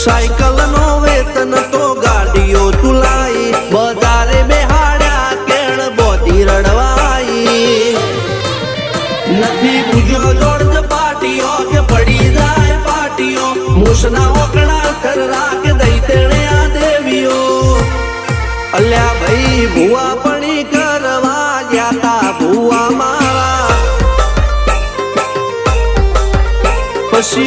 cycle no वेतन तो गाड़ियों तुलाई बजारे बेहाड़ा केण बोधी रड़वाई नथी बुझो जोड़ पाटियों के पड़ी जाए पाटियों मुसना ओकड़ा कर राख दई तेने आ देवियों अल्या भाई भुआ पणी करवा जाता भुआ मारा पसी